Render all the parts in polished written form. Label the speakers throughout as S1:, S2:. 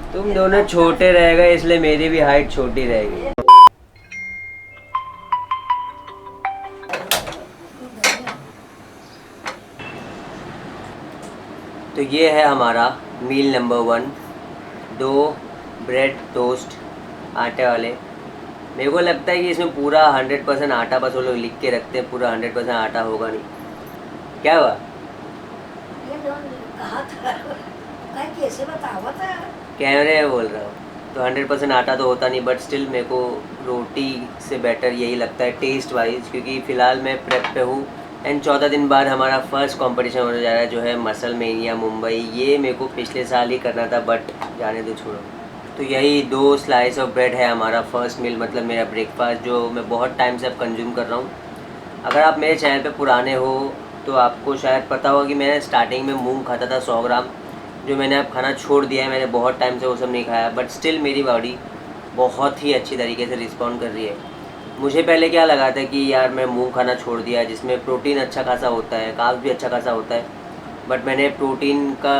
S1: तुम दोनों छोटे रह गए इसलिए मेरी भी हाइट छोटी रहेगी। तो ये है हमारा मील नंबर 1, 2 ब्रेड टोस्ट आटे वाले। मेरे को लगता है कि इसमें पूरा 100% आटा, बस वो लोग लिख के रखते हैं पूरा 100% आटा होगा नहीं। क्या हुआ?
S2: ये जो कहा था कैसे बतावा था?
S1: कैमरे में बोल रहा हूँ। तो 100% आटा तो होता नहीं, बट स्टिल मेरे को रोटी से बेटर यही लगता है टेस्ट वाइज, क्योंकि फ़िलहाल मैं प्रेप पे हूँ एंड 14 दिन बाद हमारा फर्स्ट कंपटीशन होने जा रहा है जो है मसल मेनिया मुंबई। ये मेरे को पिछले साल ही करना था, बट जाने दो, छोड़ो। तो यही 2 स्लाइस ऑफ ब्रेड है हमारा फर्स्ट मील, मतलब मेरा ब्रेकफास्ट जो मैं बहुत टाइम से अब कंज्यूम कर रहा हूँ। अगर आप मेरे चैनल पे पुराने हो तो आपको शायद पता होगा कि मैंने स्टार्टिंग में मूंग खाता था 100 ग्राम, जो मैंने अब खाना छोड़ दिया है। मैंने बहुत टाइम से वो सब नहीं खाया, बट स्टिल मेरी बॉडी बहुत ही अच्छी तरीके से रिस्पॉन्ड कर रही है। मुझे पहले क्या लगा था कि यार मैं मूंग खाना छोड़ दिया, जिसमें प्रोटीन अच्छा खासा होता है, कार्ब्स भी अच्छा खासा होता है, बट मैंने प्रोटीन का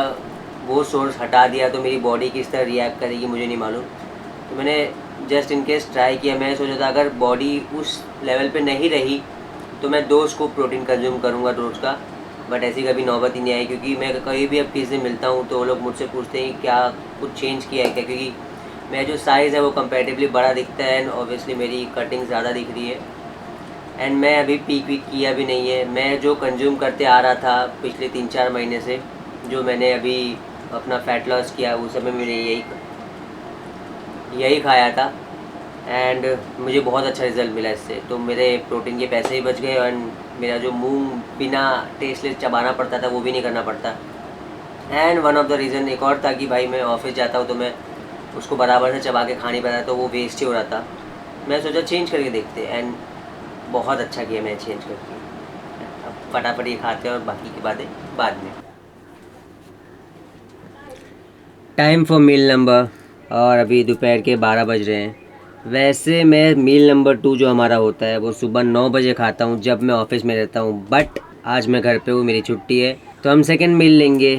S1: वो सोर्स हटा दिया, तो मेरी बॉडी किस तरह रिएक्ट करेगी मुझे नहीं मालूम। तो मैंने जस्ट इन केस ट्राई किया। मैं सोचा था अगर बॉडी उस लेवल पे नहीं रही तो मैं 2 स्कूप प्रोटीन कंज्यूम करूँगा रोज़ का, बट ऐसी कभी नौबत ही नहीं आई, क्योंकि मैं कहीं भी अब किसी से मिलता हूँ तो वो लोग मुझसे पूछते हैं क्या कुछ चेंज किया है क्या, क्योंकि मेरा जो साइज़ है वो कंपैरेटिवली बड़ा दिखता है एंड ऑब्वियसली मेरी कटिंग ज़्यादा दिख रही है एंड मैं अभी पीक वीक किया भी नहीं है। मैं जो कंज्यूम करते आ रहा था पिछले 3-4 महीने से, जो मैंने अभी अपना फ़ैट लॉस किया उस समय मैंने यही खाया था एंड मुझे बहुत अच्छा रिज़ल्ट मिला इससे। तो मेरे प्रोटीन के पैसे ही बच गए एंड मेरा जो मुंह बिना टेस्टलेस चबाना पड़ता था वो भी नहीं करना पड़ता। And one of the reason एक और था कि भाई मैं ऑफिस जाता हूँ तो मैं उसको बराबर से चबा के खा नहीं पाता, तो वो वेस्ट ही हो रहा था। मैं सोचा चेंज करके देखते एंड बहुत अच्छा किया मैं चेंज करके। अब फटाफट ये खाते हैं और बाकी की बातें बाद में। टाइम फॉर मील नंबर, और अभी दोपहर के 12 बज रहे हैं। वैसे मैं मील नंबर 2 जो हमारा होता है वो सुबह 9 बजे खाता हूँ जब मैं ऑफिस में रहता हूँ, बट आज मैं घर पे हूँ, मेरी छुट्टी है, तो हम सेकंड मील लेंगे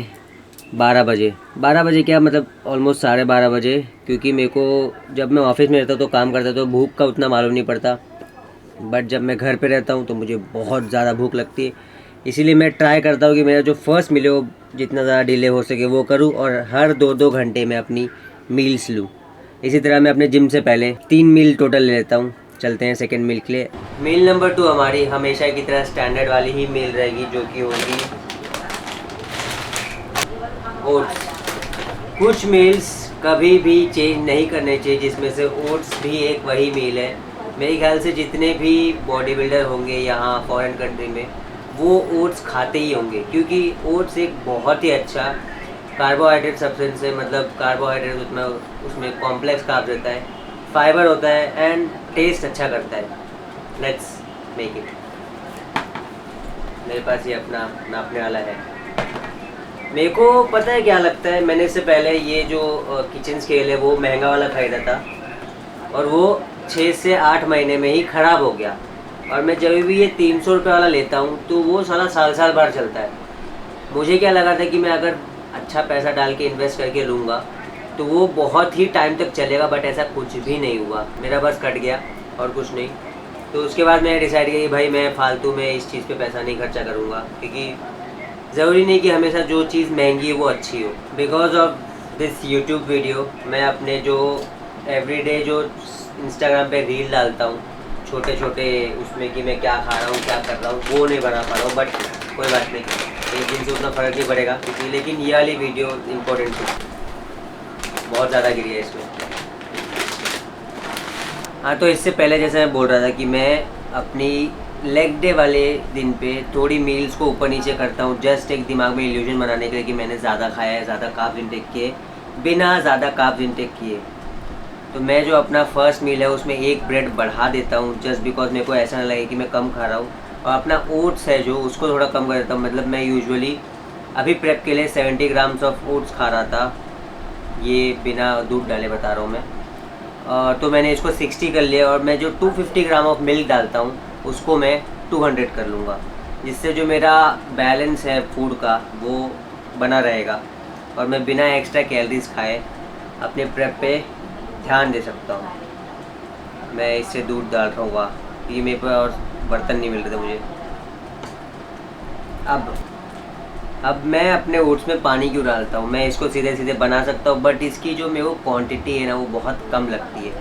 S1: 12 बजे। 12 बजे क्या मतलब ऑलमोस्ट 12:30 बजे, क्योंकि मेरे को जब मैं ऑफिस में रहता हूँ तो काम करता तो भूख का उतना मालूम नहीं पड़ता, बट जब मैं घर पे रहता हूँ तो मुझे बहुत ज़्यादा भूख लगती है। इसीलिए मैं ट्राई करता हूँ कि मेरा जो फर्स्ट मील है वो जितना ज़्यादा डिले हो सके वो करूँ और हर 2-2 घंटे में अपनी मील्स लूँ। इसी तरह मैं अपने जिम से पहले 3 मील टोटल ले लेता हूँ। चलते हैं सेकंड मील के लिए। मील नंबर 2 हमारी हमेशा की तरह स्टैंडर्ड वाली ही मील रहेगी, जो कि होगी ओट्स। कुछ मील्स कभी भी चेंज नहीं करने चाहिए, जिसमें से ओट्स भी एक वही मील है। मेरे ख्याल से जितने भी बॉडी बिल्डर होंगे यहाँ फॉरेन कंट्री में वो ओट्स खाते ही होंगे, क्योंकि ओट्स एक बहुत ही अच्छा कार्बोहाइड्रेट सब्सटेंस है। मतलब कार्बोहाइड्रेट उतना उसमें कॉम्प्लेक्स कार्ब्स रहता है, फाइबर होता है एंड टेस्ट अच्छा करता है। Let's make it. मेरे पास ये अपना नापने वाला है। मेरे को पता है क्या लगता है, मैंने इससे पहले ये जो किचन स्केल है वो महंगा वाला ख़रीदा था और वो 6 से 8 महीने में ही ख़राब हो गया, और मैं जब भी ये 300 रुपये वाला लेता हूँ तो वो साल भर चलता है। मुझे क्या लगा था कि मैं अगर अच्छा पैसा डाल के इन्वेस्ट करके लूँगा तो वो बहुत ही टाइम तक चलेगा, बट ऐसा कुछ भी नहीं हुआ। मेरा बस कट गया और कुछ नहीं। तो उसके बाद मैंने डिसाइड किया कि भाई मैं फालतू में इस चीज़ पे पैसा नहीं खर्चा करूँगा, क्योंकि ज़रूरी नहीं कि हमेशा जो चीज़ महंगी है वो अच्छी हो। Because of this YouTube video मैं अपने जो एवरीडे जो इंस्टाग्राम पे रील डालता हूँ छोटे छोटे, उसमें कि मैं क्या खा रहा हूँ क्या कर रहा हूँ वो नहीं बना पा रहा हूँ, बट कोई बात नहीं, एक दिन से उतना फ़र्क नहीं पड़ेगा क्योंकि, लेकिन ये वाली वीडियो इम्पोर्टेंट थी, बहुत ज़्यादा गिरी है इसमें। हाँ, तो इससे पहले जैसे मैं बोल रहा था कि मैं अपनी लेग डे वाले दिन पे थोड़ी मील्स को ऊपर नीचे करता हूँ, जस्ट एक दिमाग में इल्यूजन बनाने के लिए कि मैंने ज़्यादा खाया है, ज़्यादा कार्ब्स इंटेक किए, बिना ज़्यादा कार्ब्स इंटेक किए। तो मैं जो अपना फर्स्ट मील है उसमें एक ब्रेड बढ़ा देता हूँ, जस्ट बिकॉज मेरे को ऐसा ना लगे कि मैं कम खा रहा हूँ, और अपना ओट्स है जो उसको थोड़ा कम कर देता हूँ। मतलब मैं यूजुअली अभी प्रेप के लिए 70 ग्राम्स ऑफ ओट्स खा रहा था, ये बिना दूध डाले बता रहा हूँ मैं। तो मैंने इसको 60 कर लिया, और मैं जो 250 ग्राम ऑफ मिल्क डालता हूँ उसको मैं 200 कर लूँगा, जिससे जो मेरा बैलेंस है फूड का वो बना रहेगा और मैं बिना एक्स्ट्रा कैलोरीज खाए अपने प्रेप पे ध्यान दे सकता हूँ। मैं इससे दूध डाल रहा हूँ, क्योंकि मेरे पे और बर्तन नहीं मिल रहे थे मुझे। अब मैं अपने ओट्स में पानी क्यों डालता हूँ? मैं इसको सीधे सीधे बना सकता हूँ, बट इसकी जो मेरे को क्वांटिटी है ना वो बहुत कम लगती है,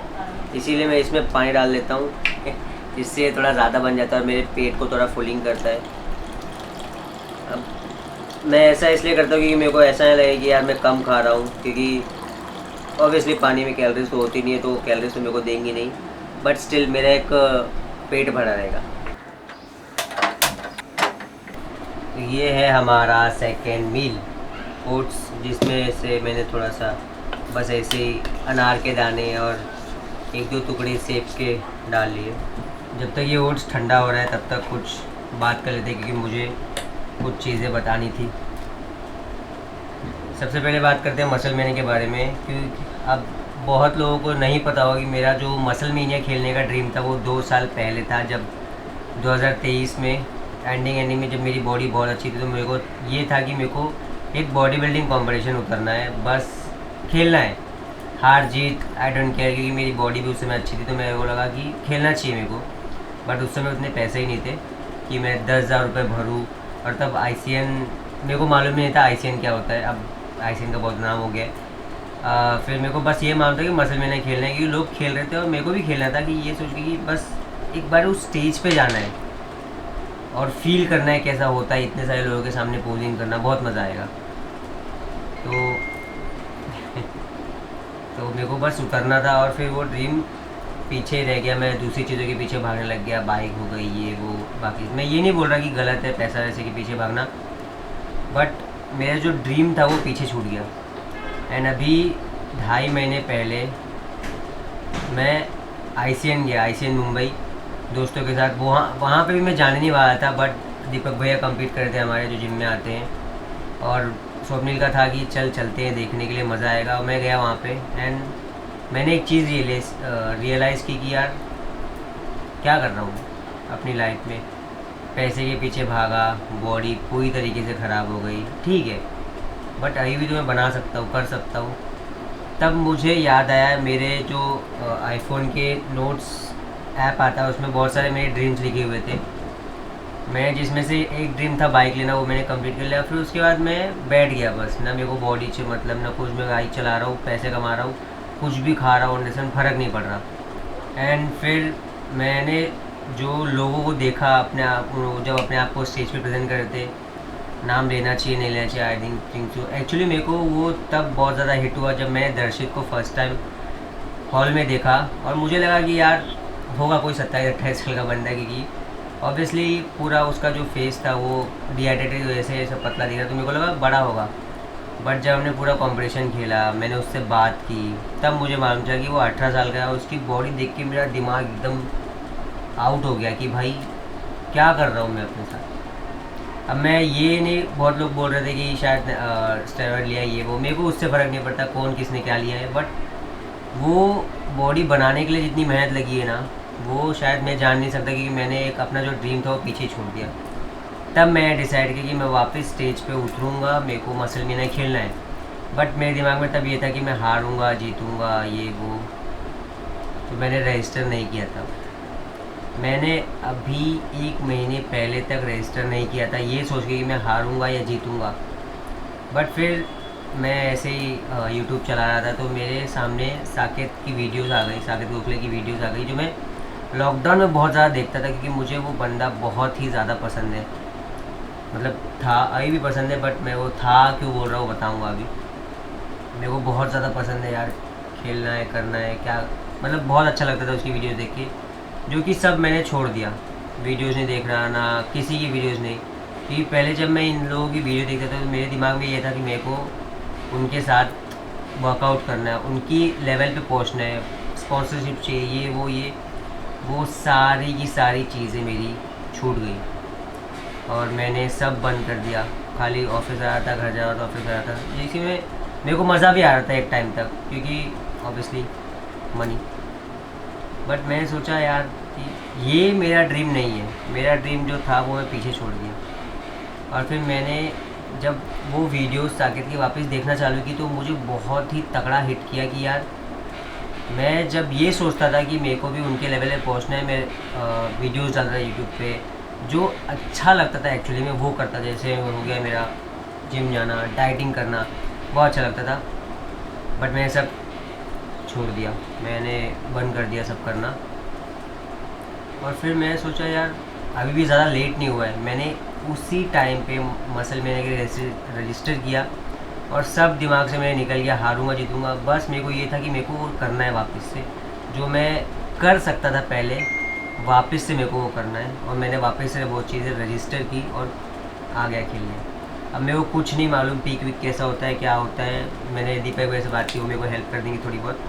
S1: इसीलिए मैं इसमें पानी डाल लेता हूँ जिससे थोड़ा ज़्यादा बन जाता है और मेरे पेट को थोड़ा फुलिंग करता है। अब मैं ऐसा इसलिए करता हूँ क्योंकि मेरे को ऐसा नहीं लगे कि यार मैं कम खा रहा हूँ, क्योंकि ऑब्वियसली पानी में कैलोरीज तो होती नहीं है, तो कैलोरीज तो मेरे को देंगी नहीं, बट स्टिल मेरा एक पेट भरा रहेगा। तो ये है हमारा सेकेंड मील, ओट्स, जिसमें से मैंने थोड़ा सा बस ऐसे ही अनार के दाने और एक दो टुकड़े सेब के डाल लिए। जब तक ये ओट्स ठंडा हो रहा है तब तक कुछ बात कर लेते हैं, क्योंकि मुझे कुछ चीज़ें बतानी थी। सबसे पहले बात करते हैं मसल मैनिया के बारे में, क्योंकि अब बहुत लोगों को नहीं पता होगा कि मेरा जो मसल मैनिया खेलने का ड्रीम था वो 2 साल पहले था, जब 2023 में एंडिंग में जब मेरी बॉडी बहुत अच्छी थी, तो मेरे को ये था कि मेरे को एक बॉडी बिल्डिंग कॉम्पिटिशन उतरना है, बस खेलना है, हार जीत आई डोंट केयर, क्योंकि मेरी बॉडी भी उस समय अच्छी थी, तो मेरे को लगा कि खेलना चाहिए मेरे को। बट उस समय उतने पैसे ही नहीं थे कि मैं 10,000 रुपये भरूँ, और तब ICN मेरे को मालूम नहीं था ICN क्या होता है, अब ICN का बहुत नाम हो गया है। फिर मेरे को बस ये मालूम था कि मसल मैंने खेलना है, क्योंकि लोग खेल रहे थे और मेरे को भी खेलना था, कि ये सोच के कि बस एक बार उस स्टेज पे जाना है और फील करना है कैसा होता है इतने सारे लोगों के सामने पोजिंग करना, बहुत मज़ा आएगा। तो मेरे को बस उतरना था, और फिर वो ड्रीम पीछे रह गया, मैं दूसरी चीज़ों के पीछे भागने लग गया, बाइक हो गई ये वो। बाकी मैं ये नहीं बोल रहा कि गलत है पैसा वैसे के पीछे भागना, बट मेरा जो ड्रीम था वो पीछे छूट गया। एंड अभी 2.5 महीने पहले मैं ICN गया, ICN मुंबई दोस्तों के साथ। वहाँ पे भी मैं जाने नहीं वाला था, बट दीपक भैया कम्पीट कर रहे थे हमारे, जो जिम में आते हैं, और स्वप्निल का था कि चलते हैं देखने के लिए, मज़ा आएगा। और मैं गया वहाँ पे, एंड मैंने एक चीज़ रियलाइज़ की कि यार क्या कर रहा हूँ अपनी लाइफ में। पैसे के पीछे भागा, बॉडी पूरी तरीके से ख़राब हो गई, ठीक है, बट अभी भी तो मैं बना सकता हूँ, कर सकता हूँ। तब मुझे याद आया, मेरे जो आईफोन के नोट्स ऐप आता है उसमें बहुत सारे मेरे ड्रीम्स लिखे हुए थे। मैं जिसमें से एक ड्रीम था बाइक लेना, वो मैंने कंप्लीट कर लिया। फिर उसके बाद मैं बैठ गया, बस ना मेरे को बॉडी से मतलब, ना कुछ, मैं बाइक चला रहा हूँ, पैसे कमा रहा हूँ, कुछ भी खा रहा हूँ, अंडरस्टैंड, फ़र्क नहीं पड़ रहा। एंड फिर मैंने जो लोगों को देखा अपने आप, जब अपने आप को स्टेज पे प्रेजेंट कर रहे थे, नाम लेना चाहिए नहीं लेना चाहिए, आई थिंक सो, एक्चुअली मेरे को वो तब बहुत ज़्यादा हिट हुआ जब मैंने दर्शित को फर्स्ट टाइम हॉल में देखा, और मुझे लगा कि यार होगा कोई 27-28 साल का बंदा, क्योंकि ऑब्वियसली पूरा उसका जो फेस था वो डिहाइड्रेटेड वजह से सब पतला दिख रहा, तो मेरे को लगा बड़ा होगा। बट जब हमने पूरा कंपटीशन खेला, मैंने उससे बात की, तब मुझे मालूम चला कि वो 18 साल का है। उसकी बॉडी देख के मेरा दिमाग एकदम आउट हो गया कि भाई क्या कर रहा हूँ मैं अपने साथ। अब मैं ये नहीं, बहुत लोग बोल रहे थे कि शायद स्टेरॉइड लिया ये वो, मेरे को उससे फ़र्क नहीं पड़ता कौन किसने क्या लिया है, बट वो बॉडी बनाने के लिए जितनी मेहनत लगी है ना, वो शायद मैं जान नहीं सकता, क्योंकि मैंने एक अपना जो ड्रीम था वो पीछे छोड़ दिया। तब मैं डिसाइड किया कि मैं वापस स्टेज पे उतरूँगा, मेरे को मसल मैनिया खेलना है। बट मेरे दिमाग में तब ये था कि मैं हारूँगा, जीतूँगा, ये वो, तो मैंने रजिस्टर नहीं किया था। मैंने अभी 1 महीने पहले तक रजिस्टर नहीं किया था, ये सोच के कि मैं हारूँगा या जीतूँगा। बट फिर मैं ऐसे ही यूट्यूब चला रहा था, तो मेरे सामने साकेत की वीडियोस आ गई, साकेत गोखले की वीडियोस आ गई, जो मैं लॉकडाउन में बहुत ज़्यादा देखता था, क्योंकि मुझे वो बंदा बहुत ही ज़्यादा पसंद है। मतलब था, अभी भी पसंद है, बट मैं वो था क्यों बोल रहा हूँ बताऊँगा अभी। मेरे को बहुत ज़्यादा पसंद है यार, खेलना है, करना है, क्या मतलब बहुत अच्छा लगता था उसकी वीडियोस देख के, जो कि सब मैंने छोड़ दिया। वीडियोस नहीं देख रहा, ना किसी की वीडियोस नहीं, क्योंकि पहले जब मैं इन लोगों की वीडियो देखता था तो मेरे दिमाग में ये था कि मेरे को उनके साथ वर्कआउट करना है, उनकी लेवल पे पहुंचना है, स्पॉन्सरशिप चाहिए, ये वो सारी की सारी चीज़ें मेरी छूट गई, और मैंने सब बंद कर दिया। खाली ऑफिस आ रहा था, घर जा रहा था, ऑफिस आ रहा था, जिसमें मेरे को मज़ा भी आ रहा था एक टाइम तक, क्योंकि ऑब्वियसली मनी। बट मैंने सोचा यार कि ये मेरा ड्रीम नहीं है, मेरा ड्रीम जो था वो मैं पीछे छोड़ दिया। और फिर मैंने जब वो वीडियोस साकेत की वापस देखना चालू की तो मुझे बहुत ही तगड़ा हिट किया कि यार मैं जब ये सोचता था कि मेरे को भी उनके लेवल पे पहुंचना है, मैं वीडियोस डाल रहा यूट्यूब पे, जो अच्छा लगता था एक्चुअली मैं वो करता। जैसे हो गया मेरा जिम जाना, डाइटिंग करना, बहुत अच्छा लगता था। बट मैंने सब छोड़ दिया, मैंने बंद कर दिया सब करना। और फिर मैं सोचा यार अभी भी ज़्यादा लेट नहीं हुआ है। मैंने उसी टाइम पे मसल मैंने रजिस्टर किया और सब दिमाग से मेरे निकल गया हारूंगा जीतूंगा। बस मेरे को ये था कि मेरे को वो करना है वापस से, जो मैं कर सकता था पहले, वापस से मेरे को वो करना है। और मैंने वापस से वो चीज़ें रजिस्टर की और आ गया खेलने। अब मेरे को कुछ नहीं मालूम पीक वीक कैसा होता है, क्या होता है। मैंने दीपक भाई से बात की, वो मेरे को हेल्प कर देंगे थोड़ी बहुत।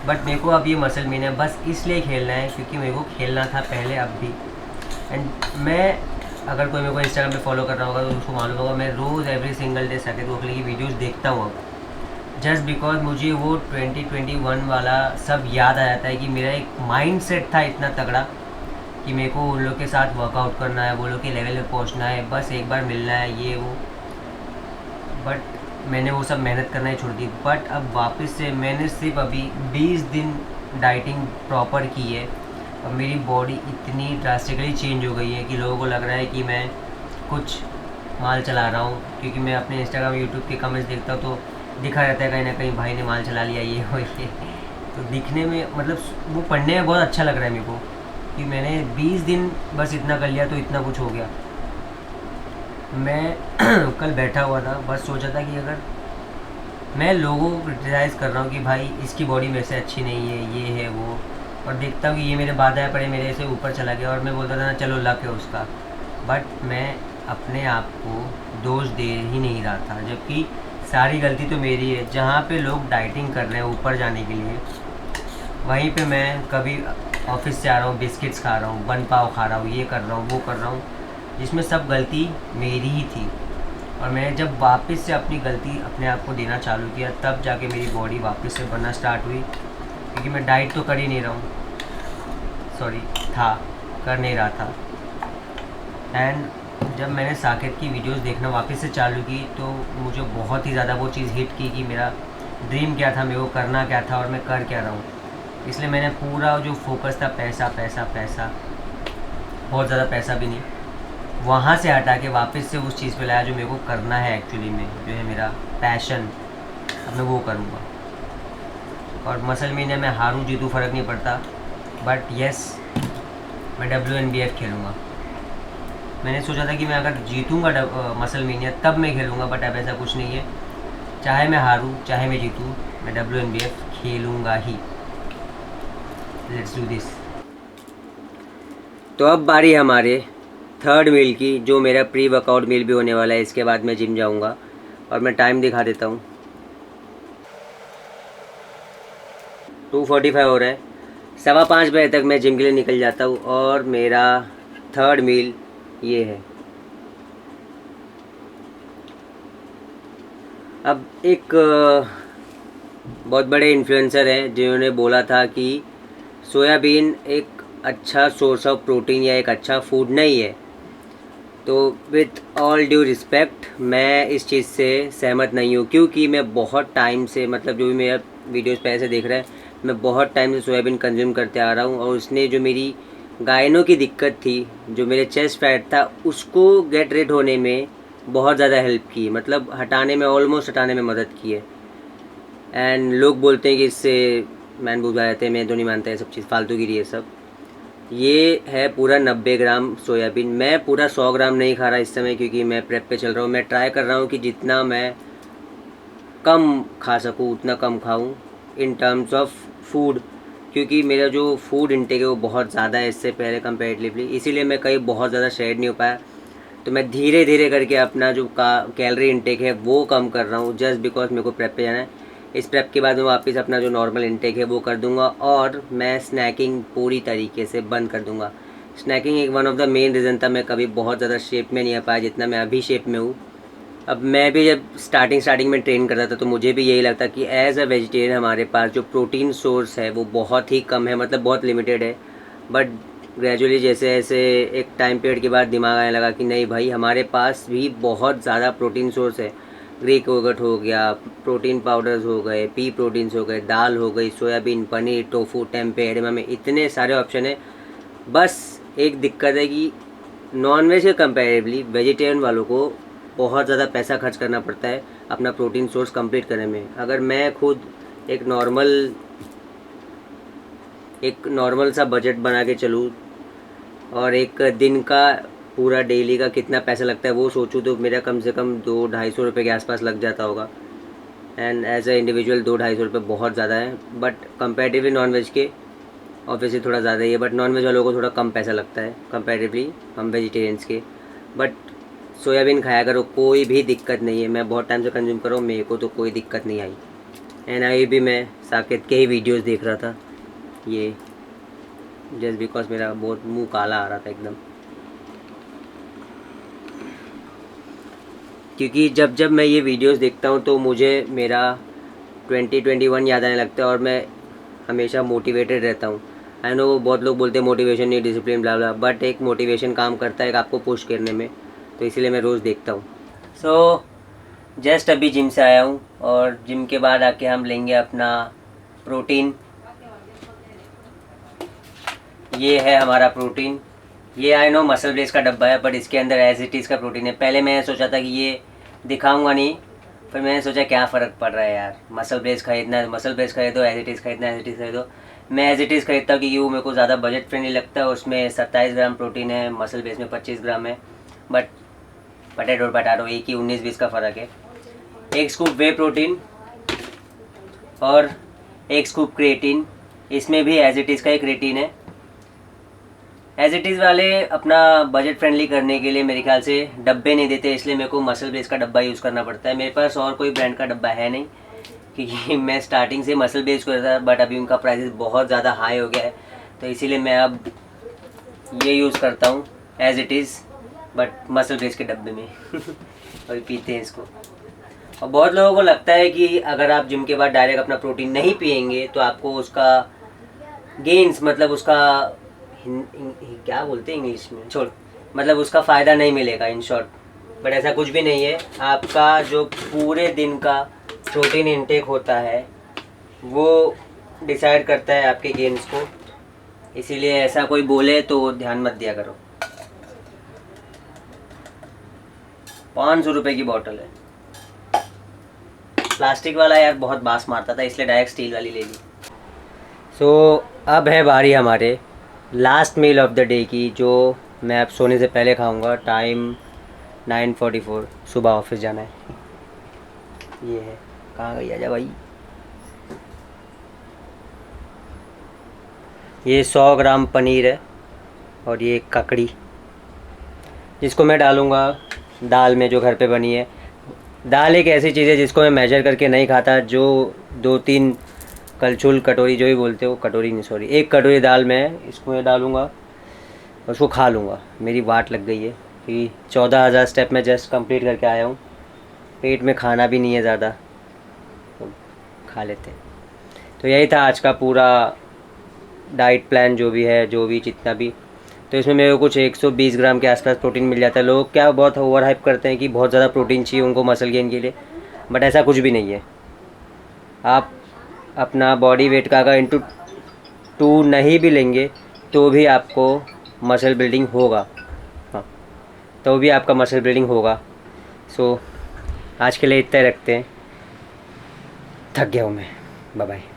S1: बट मेरे को अब ये मसल मीन है बस इसलिए खेलना है क्योंकि मेरे को खेलना था पहले, अब भी। एंड मैं, अगर कोई मेरे को इंस्टाग्राम पे फॉलो कर रहा होगा तो उसको मालूम होगा मैं रोज़ every single day Saket Gokhale की वीडियोस देखता हूँ अब। जस्ट बिकॉज मुझे वो 2021 वाला सब याद आ जाता है कि मेरा एक माइंड सेट था इतना तगड़ा कि मेरे को उन लोग के साथ वर्कआउट करना है, वो लोग के लेवल पे पहुँचना है, बस एक बार मिलना है, ये वो। बट मैंने वो सब मेहनत करना ही छोड़ दी। बट अब वापस से मैंने सिर्फ अभी 20 दिन डाइटिंग प्रॉपर की है और मेरी बॉडी इतनी ड्रास्टिकली चेंज हो गई है कि लोगों को लग रहा है कि मैं कुछ माल चला रहा हूँ। क्योंकि मैं अपने इंस्टाग्राम यूट्यूब के कमेंट्स देखता हूँ तो दिखा रहता है कहीं ना कहीं भाई ने माल चला लिया, ये हो ये। तो दिखने में मतलब वो पढ़ने में बहुत अच्छा लग रहा है मेरे को कि मैंने 20 दिन बस इतना कर लिया तो इतना कुछ हो गया। मैं कल बैठा हुआ था, बस सोचा था कि अगर मैं लोगों को क्रिटिसाइज़ कर रहा हूँ कि भाई इसकी बॉडी मेरे से अच्छी नहीं है, ये है वो, और देखता हूँ कि ये मेरे बाधाएं पड़े, मेरे से ऊपर चला गया, और मैं बोलता था ना चलो लक है उसका। बट मैं अपने आप को दोष दे ही नहीं रहा था, जबकि सारी गलती तो मेरी है। जहाँ पे लोग डाइटिंग कर रहे हैं ऊपर जाने के लिए, वहीं पे मैं कभी ऑफिस से आ रहा हूँ, बिस्किट्स खा रहा हूँ, बन पाव खा रहा हूँ, ये कर रहा हूँ, वो कर रहा हूँ, जिसमें सब गलती मेरी ही थी। और मैंने जब वापस से अपनी गलती अपने आप को देना चालू किया तब जाके मेरी बॉडी वापस से बनना स्टार्ट हुई। क्योंकि मैं डाइट तो कर ही नहीं रहा हूँ, सॉरी कर नहीं रहा था। एंड जब मैंने साकेत की वीडियोस देखना वापस से चालू की तो मुझे बहुत ही ज़्यादा वो चीज़ हिट की कि मेरा ड्रीम क्या था, मेरे को करना क्या था और मैं कर क्या रहा हूँ। इसलिए मैंने पूरा जो फोकस था पैसा पैसा पैसा, बहुत ज़्यादा पैसा भी नहीं, वहाँ से हटा के वापस से उस चीज़ पे लाया जो मेरे को करना है एक्चुअली में, जो है मेरा पैशन। अब मैं वो करूँगा। और मसल मीनिया में हारूँ जीतूँ फ़र्क नहीं पड़ता, बट येस मैं WNBF खेलूँगा। मैंने सोचा था कि मैं अगर जीतूँगा मसल मीनिया तब मैं खेलूँगा, बट अब ऐसा कुछ नहीं है। चाहे मैं हारूँ चाहे मैं जीतूँ, मैं WNBF खेलूँगा ही। Let's do this. तो अब बारी हमारे थर्ड मील की, जो मेरा प्री वर्कआउट मील भी होने वाला है। इसके बाद मैं जिम जाऊंगा और मैं टाइम दिखा देता हूँ, 2:45 हो रहा है। 5:15 बजे तक मैं जिम के लिए निकल जाता हूँ और मेरा थर्ड मील ये है। अब एक बहुत बड़े इन्फ्लुएंसर हैं जिन्होंने बोला था कि सोयाबीन एक अच्छा सोर्स ऑफ प्रोटीन या एक अच्छा फूड नहीं है। तो विथ ऑल ड्यू रिस्पेक्ट मैं इस चीज़ से सहमत नहीं हूँ, क्योंकि मैं बहुत टाइम से, मतलब जो भी मेरा वीडियोस पहले से देख रहा है, मैं बहुत टाइम से सोयाबीन कंज्यूम करते आ रहा हूँ। और उसने जो मेरी गायनों की दिक्कत थी, जो मेरे चेस्ट फैट था, उसको गेट रेड होने में बहुत ज़्यादा हेल्प की, मतलब हटाने में, ऑलमोस्ट हटाने में मदद की है। एंड लोग बोलते हैं कि इससे मैन बुझा जाते हैं, मैं तो नहीं मानता है सब चीज़ फालतू गिरी है सब। ये है पूरा 90 ग्राम सोयाबीन। मैं पूरा 100 ग्राम नहीं खा रहा इस समय, क्योंकि मैं प्रेप पे चल रहा हूँ। मैं ट्राई कर रहा हूँ कि जितना मैं कम खा सकूँ उतना कम खाऊँ इन टर्म्स ऑफ फूड, क्योंकि मेरा जो फूड इंटेक है वो बहुत ज़्यादा है इससे पहले कंपेरेटिवली, इसीलिए मैं कहीं बहुत ज़्यादा शेड नहीं हो पाया। तो मैं धीरे धीरे करके अपना जो कैलोरी इंटेक है वो कम कर रहा हूँ, जस्ट बिकॉज मेरे को प्रेप पे जाना है। इस प्रेप के बाद मैं वापस अपना जो नॉर्मल इंटेक है वो कर दूंगा, और मैं स्नैकिंग पूरी तरीके से बंद कर दूंगा। स्नैकिंग एक one of the main reason था मैं कभी बहुत ज़्यादा शेप में नहीं आ पाया जितना मैं अभी शेप में हूँ। अब मैं भी जब स्टार्टिंग में ट्रेन करता था तो मुझे भी यही लगता कि एज अ वेजिटेरियन हमारे पास जो प्रोटीन सोर्स है वो बहुत ही कम है, मतलब बहुत लिमिटेड है। बट ग्रेजुअली जैसे ऐसे एक टाइम पीरियड के बाद दिमाग आने लगा कि नहीं भाई, हमारे पास भी बहुत ज़्यादा प्रोटीन सोर्स है। ग्रीक योगर्ट हो गया, प्रोटीन पाउडर्स हो गए, पी प्रोटीन्स हो गए, दाल हो गई, soybean, paneer, tofu, tempeh, edamame में इतने सारे ऑप्शन है। बस एक दिक्कत है कि नॉनवेज के कंपेरेटिवली वेजिटेरियन वालों को बहुत ज़्यादा पैसा खर्च करना पड़ता है अपना प्रोटीन सोर्स कंप्लीट करने में। अगर मैं खुद एक नॉर्मल सा बजट बना के चलूँ और एक दिन का पूरा डेली का कितना पैसा लगता है वो सोचूं, तो मेरा कम से कम 200-250 रुपये के आसपास लग जाता होगा। एंड एज ए इंडिविजुअल 200-250 रुपये बहुत ज़्यादा है, बट कंपेरेटिवली नॉनवेज के ऑब्वियसली थोड़ा ज़्यादा ही है, बट नॉनवेज वालों को थोड़ा कम पैसा लगता है कंपेरेटिवली हम वेजिटेरियंस के। बट सोयाबीन खाया करो, कोई भी दिक्कत नहीं है। मैं बहुत टाइम से कंज्यूम कर रहा हूँ, मेरे को तो कोई दिक्कत नहीं आई। एंड अभी भी मैं साकेत के ही वीडियोस देख रहा था, ये जस्ट बिकॉज मेरा बहुत मुंह काला आ रहा था एकदम, क्योंकि जब जब मैं ये वीडियोस देखता हूँ तो मुझे मेरा 2021 याद आने लगता है और मैं हमेशा मोटिवेटेड रहता हूँ। आई नो बहुत लोग बोलते हैं मोटिवेशन नहीं, डिसिप्लिन ब्ला ब्ला, बट एक मोटिवेशन काम करता है आपको पुश करने में, तो इसीलिए मैं रोज़ देखता हूँ। सो जस्ट अभी जिम से आया हूँ और जिम के बाद आके हम लेंगे अपना प्रोटीन। ये है हमारा प्रोटीन। ये आई नो मसल ब्रेस का डब्बा है, बट इसके अंदर एज इट इज़ का प्रोटीन है। पहले मैंने सोचा था कि ये दिखाऊंगा नहीं, फिर मैंने सोचा क्या फ़र्क पड़ रहा है यार, मसल ब्रेस खरीदना है मसल ब्रेस खरीदो, एज इट इज़ खरीदना है एज इट इज़ खरीदो। मैं एज इट इज़ खरीदता हूँ क्योंकि वो मेरे को ज़्यादा बजट फ्रेंडली लगता है। उसमें 27 ग्राम प्रोटीन है, मसल ब्रेस में 25 ग्राम है, बट पटेटो और पटाटो एक ही 19-20 का फ़र्क है। एक स्कूप वे प्रोटीन और एक स्कूप क्रिएटिन, इसमें भी एज इट इज़ का एक क्रिएटिन है। एज इट इज़ वाले अपना बजट फ्रेंडली करने के लिए मेरे ख्याल से डब्बे नहीं देते, इसलिए मेरे को मसल ब्रेस का डब्बा यूज़ करना पड़ता है। मेरे पास और कोई ब्रांड का डब्बा है नहीं, क्योंकि मैं स्टार्टिंग से मसल ब्रेस को था, बट अभी उनका प्राइस बहुत ज़्यादा हाई हो गया है, तो इसीलिए मैं अब ये यूज़ करता हूँ as it is, but MuscleBlaze के डब्बे में और पीते हैं इसको। और बहुत लोगों को लगता है कि अगर आप जिम के बाद डायरेक्ट अपना प्रोटीन नहीं पिएंगे तो आपको उसका गेन्स, मतलब उसका क्या बोलते हैं इंग्लिश में, छोड़, मतलब उसका फ़ायदा नहीं मिलेगा इन शॉर्ट। बट ऐसा कुछ भी नहीं है। आपका जो पूरे दिन का प्रोटीन इंटेक होता है वो डिसाइड करता है आपके गेन्स को, इसीलिए ऐसा कोई बोले तो ध्यान मत दिया करो। 500 रुपये की बॉटल है। प्लास्टिक वाला यार बहुत बास मारता था, इसलिए डायरेक्ट स्टील वाली ले ली। सो अब है बारी हमारे last meal of the day की, जो मैं अब सोने से पहले खाऊंगा। टाइम 9:44, सुबह ऑफिस जाना है। ये है, कहाँ गई आजा भाई। ये 100 ग्राम पनीर है और ये ककड़ी, जिसको मैं डालूँगा दाल में जो घर पे बनी है। दाल एक ऐसी चीज़ है जिसको मैं मेजर करके नहीं खाता, जो 2-3 कलछुल, कटोरी जो भी बोलते हो, कटोरी नहीं सॉरी, 1 कटोरी दाल में इसको मैं डालूँगा, उसको खा लूँगा। मेरी वाट लग गई है कि 14,000 स्टेप में जस्ट कंप्लीट करके आया हूँ। पेट में खाना भी नहीं है ज़्यादा, तो खा लेते हैं। तो यही था आज का पूरा डाइट प्लान, जो भी है, जो भी जितना भी। तो इसमें मेरे को कुछ 120 ग्राम के आसपास प्रोटीन मिल जाता है। लोग क्या बहुत ओवर हाइप करते हैं कि बहुत ज़्यादा प्रोटीन चाहिए उनको मसल गेन के लिए, बट ऐसा कुछ भी नहीं है। आप अपना बॉडी वेट का अगर इंटू 2 नहीं भी लेंगे तो भी आपको मसल बिल्डिंग होगा, हाँ, तो भी आपका मसल बिल्डिंग होगा। सो आज के लिए इतना ही रखते हैं, थक गया हूँ मैं, बाय बाय।